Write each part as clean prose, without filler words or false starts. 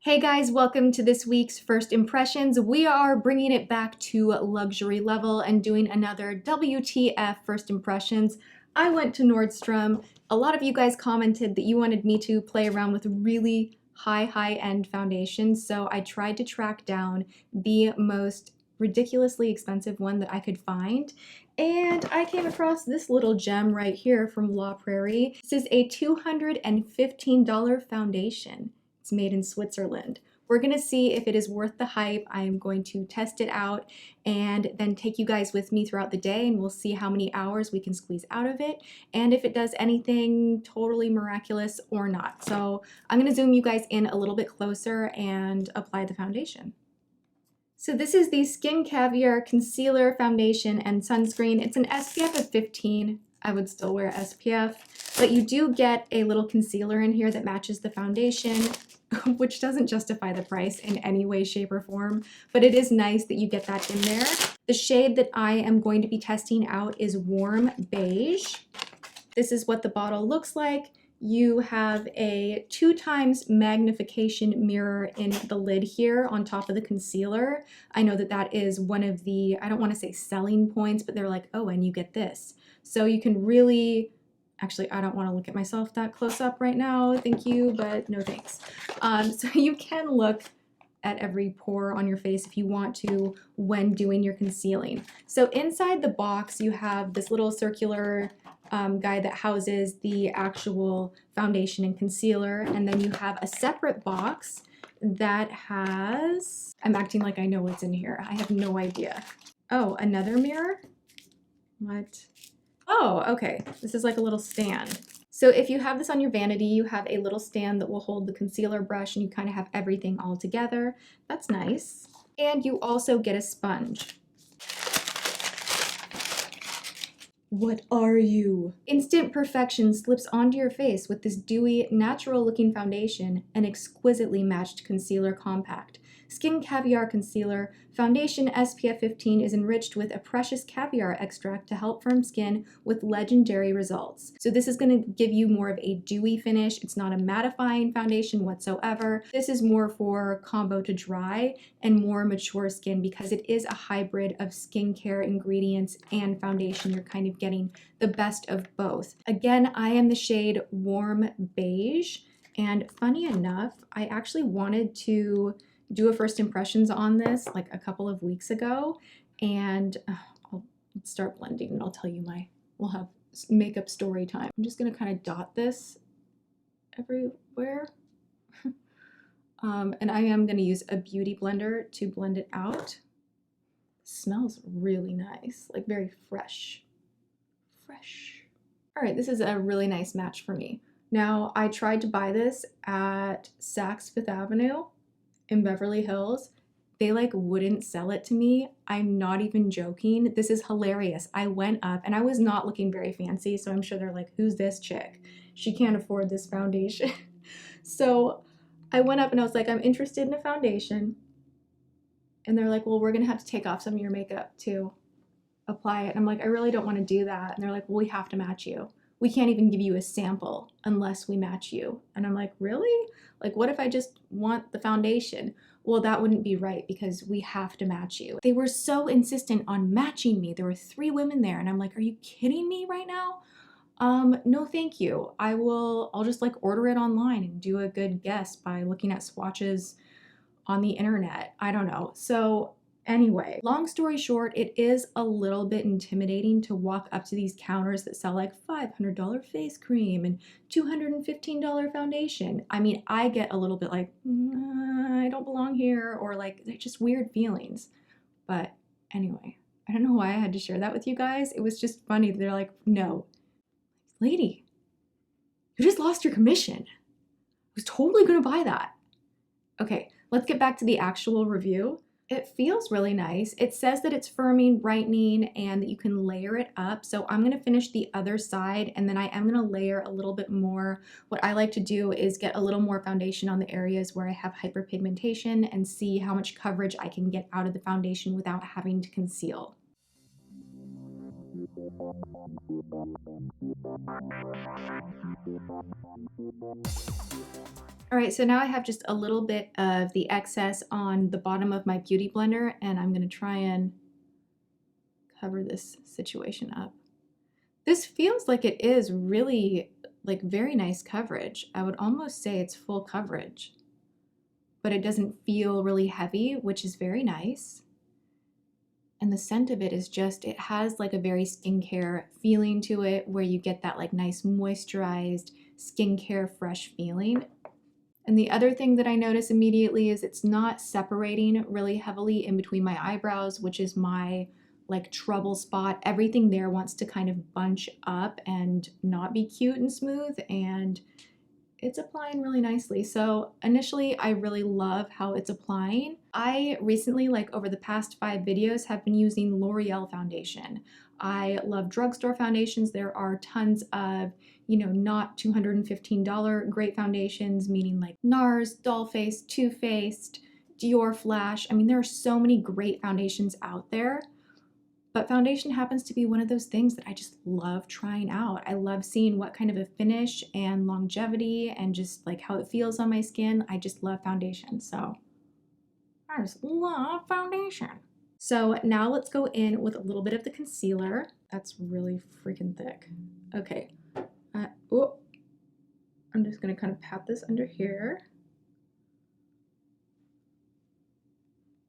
Hey guys, welcome to this week's First Impressions. We are bringing it back to luxury level and doing another WTF First Impressions. I went to Nordstrom. A lot of you guys commented that you wanted me to play around with really high-end foundations, so I tried to track down the most ridiculously expensive one that I could find. And I came across this little gem right here from Prairie. This is a $215 foundation. It's made in Switzerland. We're gonna see if it is worth the hype. I am going to test it out and then take you guys with me throughout the day, and we'll see how many hours we can squeeze out of it and if it does anything totally miraculous or not. So I'm gonna zoom you guys in a little bit closer and apply the foundation. So this is the Skin Caviar Concealer, Foundation, and Sunscreen. It's an SPF of 15. I would still wear SPF, but you do get a little concealer in here that matches the foundation, which doesn't justify the price in any way, shape, or form, but it is nice that you get that in there. The shade that I am going to be testing out is Warm Beige. This is what the bottle looks like. You have a 2x magnification mirror in the lid here on top of the concealer. I know that that is one of the, I don't want to say selling points, but they're like, oh, and you get this. So you can really, actually, I don't want to look at myself that close up right now, thank you, but no thanks. So you can look at every pore on your face if you want to when doing your concealing. So inside the box, you have this little circular guide that houses the actual foundation and concealer, and then you have a separate box that has, I'm acting like I know what's in here. I have no idea. Oh, another mirror? What? Oh, okay. This is like a little stand. So if you have this on your vanity, you have a little stand that will hold the concealer brush and you kind of have everything all together. That's nice. And you also get a sponge. What are you? Instant perfection slips onto your face with this dewy, natural-looking foundation and exquisitely matched concealer compact. Skin Caviar Concealer Foundation SPF 15 is enriched with a precious caviar extract to help firm skin with legendary results. So this is going to give you more of a dewy finish. It's not a mattifying foundation whatsoever. This is more for combo to dry and more mature skin because it is a hybrid of skincare ingredients and foundation. You're kind of getting the best of both. Again, I am the shade Warm Beige, and funny enough, I actually wanted to do a first impressions on this like a couple of weeks ago, and I'll start blending and I'll tell you we'll have makeup story time. I'm just gonna kind of dot this everywhere. And I am gonna use a beauty blender to blend it out. It smells really nice, like very fresh. All right, this is a really nice match for me. Now, I tried to buy this at Saks Fifth Avenue in Beverly Hills. They like wouldn't sell it to me. I'm not even joking. This is hilarious. I went up and I was not looking very fancy, so I'm sure they're like, who's this chick? She can't afford this foundation. So I went up and I was like, I'm interested in a foundation. And they're like, well, we're gonna have to take off some of your makeup to apply it. And I'm like, I really don't want to do that. And they're like, well, we have to match you. We can't even give you a sample unless we match you. And I'm like, really? Like, what if I just want the foundation? Well, that wouldn't be right because we have to match you. They were so insistent on matching me. There were 3 women there and I'm like, are you kidding me right now? No, thank you. I'll just like order it online and do a good guess by looking at swatches on the internet. I don't know. So anyway, long story short, it is a little bit intimidating to walk up to these counters that sell like $500 face cream and $215 foundation. I mean, I get a little bit like, I don't belong here, or like, they're just weird feelings. But anyway, I don't know why I had to share that with you guys. It was just funny. They're like, no, lady, you just lost your commission. I was totally gonna buy that. Okay, let's get back to the actual review. It feels really nice. It says that it's firming, brightening, and that you can layer it up. So I'm gonna finish the other side and then I am gonna layer a little bit more. What I like to do is get a little more foundation on the areas where I have hyperpigmentation and see how much coverage I can get out of the foundation without having to conceal. All right, so now I have just a little bit of the excess on the bottom of my beauty blender, and I'm gonna try and cover this situation up. This feels like it is really like very nice coverage. I would almost say it's full coverage, but it doesn't feel really heavy, which is very nice. And the scent of it is just, it has like a very skincare feeling to it where you get that like nice moisturized skincare fresh feeling. And the other thing that I notice immediately is it's not separating really heavily in between my eyebrows, which is my like trouble spot. Everything there wants to kind of bunch up and not be cute and smooth, and it's applying really nicely. So initially I really love how it's applying. I recently, like over the past 5 videos, have been using L'Oreal foundation. I love Drugstore Foundations. There are tons of, you know, not $215 great foundations, meaning like NARS, Dollface, Too Faced, Dior Flash. I mean, there are so many great foundations out there. But foundation happens to be one of those things that I just love trying out. I love seeing what kind of a finish and longevity and just like how it feels on my skin. I just love foundation. So I just love foundation. So now let's go in with a little bit of the concealer. That's really freaking thick. Okay. Oh, I'm just gonna kind of pat this under here.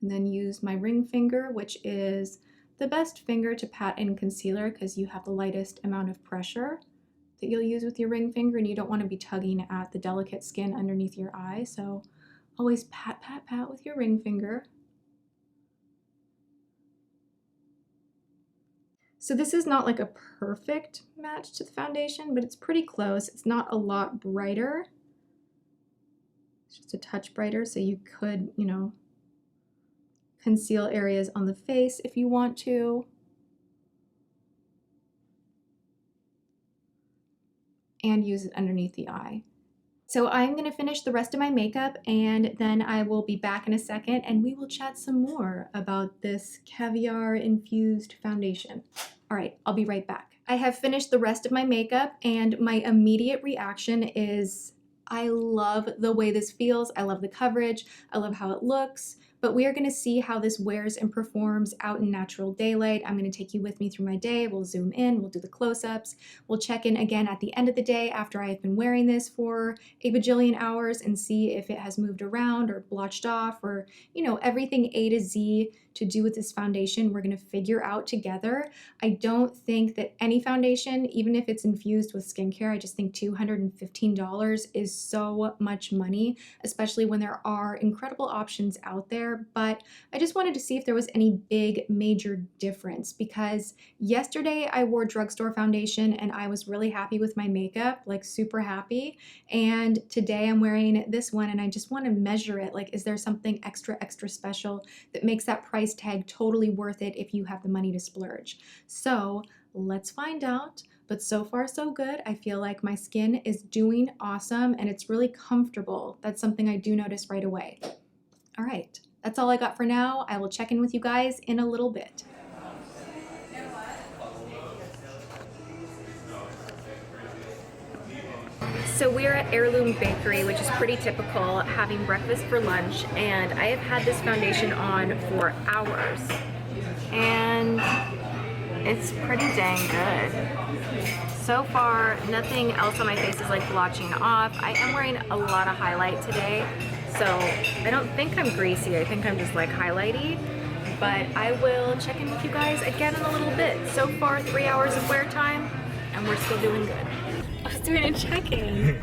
And then use my ring finger, which is the best finger to pat in concealer because you have the lightest amount of pressure that you'll use with your ring finger, and you don't want to be tugging at the delicate skin underneath your eye. So always pat, pat, pat with your ring finger. So this is not like a perfect match to the foundation, but it's pretty close. It's not a lot brighter. It's just a touch brighter, so you could, you know, conceal areas on the face if you want to. And use it underneath the eye. So I'm gonna finish the rest of my makeup, and then I will be back in a second and we will chat some more about this Caviar infused foundation. All right, I'll be right back. I have finished the rest of my makeup, and my immediate reaction is I love the way this feels. I love the coverage. I love how it looks. But we are going to see how this wears and performs out in natural daylight. I'm going to take you with me through my day. We'll zoom in, we'll do the close-ups. We'll check in again at the end of the day after I've been wearing this for a bajillion hours and see if it has moved around or blotched off, or, you know, everything A to Z to do with this foundation we're going to figure out together. I don't think that any foundation, even if it's infused with skincare, I just think $215 is so much money, especially when there are incredible options out there. But I just wanted to see if there was any big major difference, because yesterday I wore Drugstore foundation and I was really happy with my makeup, like super happy. And today I'm wearing this one and I just want to measure it. Like, is there something extra special that makes that price tag totally worth it if you have the money to splurge? So let's find out. But so far so good. I feel like my skin is doing awesome and it's really comfortable. That's something I do notice right away. All right, that's all I got for now. I will check in with you guys in a little bit. So we're at Heirloom Bakery, which is pretty typical, having breakfast for lunch, and I have had this foundation on for hours, and it's pretty dang good. So far, nothing else on my face is like blotching off. I am wearing a lot of highlight today, so I don't think I'm greasy. I think I'm just like highlighty, but I will check in with you guys again in a little bit. So far, 3 hours of wear time, and we're still doing good. I was doing a check-in.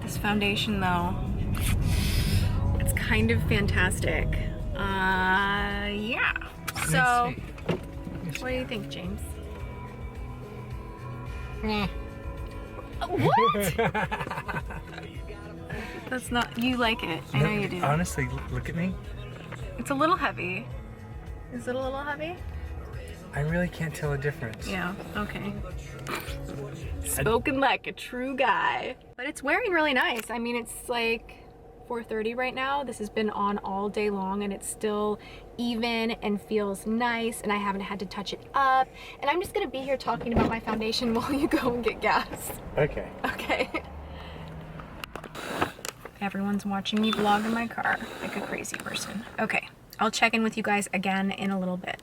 This foundation though, it's kind of fantastic. Yeah. So, what do you think, James? What? That's not, you like it. I know you do. Honestly, look at me. It's a little heavy. Is it a little heavy? I really can't tell a difference. Yeah, okay. Spoken like a true guy. But it's wearing really nice. I mean, it's like 4:30 right now. This has been on all day long and it's still even and feels nice, and I haven't had to touch it up. And I'm just gonna be here talking about my foundation while you go and get gas. Okay. Okay. Everyone's watching me vlog in my car like a crazy person. Okay, I'll check in with you guys again in a little bit.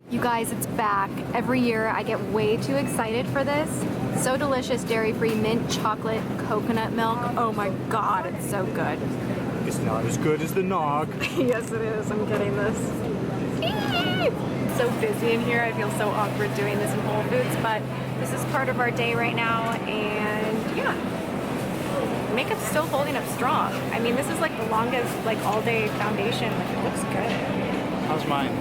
You guys, it's back. Every year I get way too excited for this. So delicious, dairy-free mint chocolate coconut milk. Oh my God, it's so good. It's not as good as the nog. Yes, it is. I'm getting this. So busy in here. I feel so awkward doing this in Whole Foods, but this is part of our day right now, and yeah. Makeup's still holding up strong. I mean, this is like the longest, like all-day foundation. Like, it looks good. How's mine?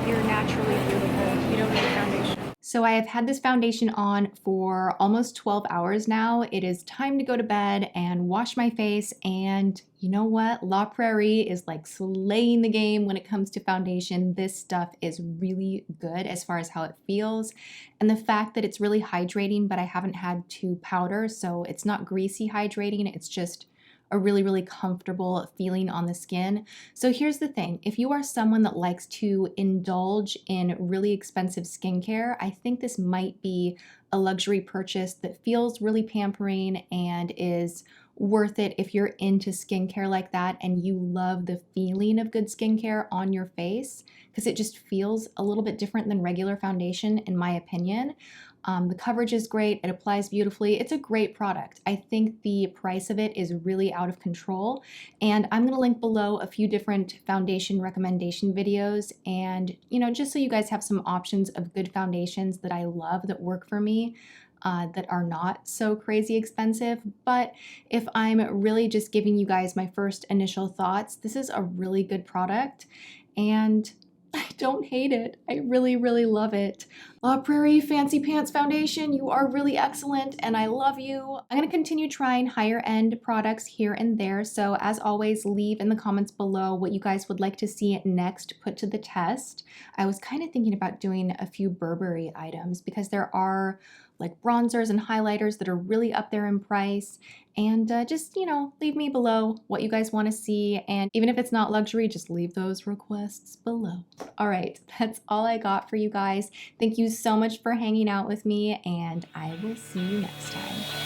You're naturally beautiful. You don't need a foundation. So I have had this foundation on for almost 12 hours now. It is time to go to bed and wash my face. And you know what? La Prairie is like slaying the game when it comes to foundation. This stuff is really good as far as how it feels. And the fact that it's really hydrating, but I haven't had to powder, so it's not greasy hydrating. It's just a really, really comfortable feeling on the skin. So here's the thing. If you are someone that likes to indulge in really expensive skincare, I think this might be a luxury purchase that feels really pampering and is worth it if you're into skincare like that and you love the feeling of good skincare on your face, because it just feels a little bit different than regular foundation, in my opinion. The coverage is great. It applies beautifully. It's a great product. I think the price of it is really out of control. And I'm going to link below a few different foundation recommendation videos. And, you know, just so you guys have some options of good foundations that I love that work for me, that are not so crazy expensive. But if I'm really just giving you guys my first initial thoughts, this is a really good product. And I don't hate it. I really, really love it. La Prairie Fancy Pants Foundation, you are really excellent and I love you. I'm going to continue trying higher end products here and there. So as always, leave in the comments below what you guys would like to see next put to the test. I was kind of thinking about doing a few Burberry items because there are like bronzers and highlighters that are really up there in price. And just, you know, leave me below what you guys want to see. And even if it's not luxury, just leave those requests below. All right, that's all I got for you guys. Thank you so much for hanging out with me, and I will see you next time.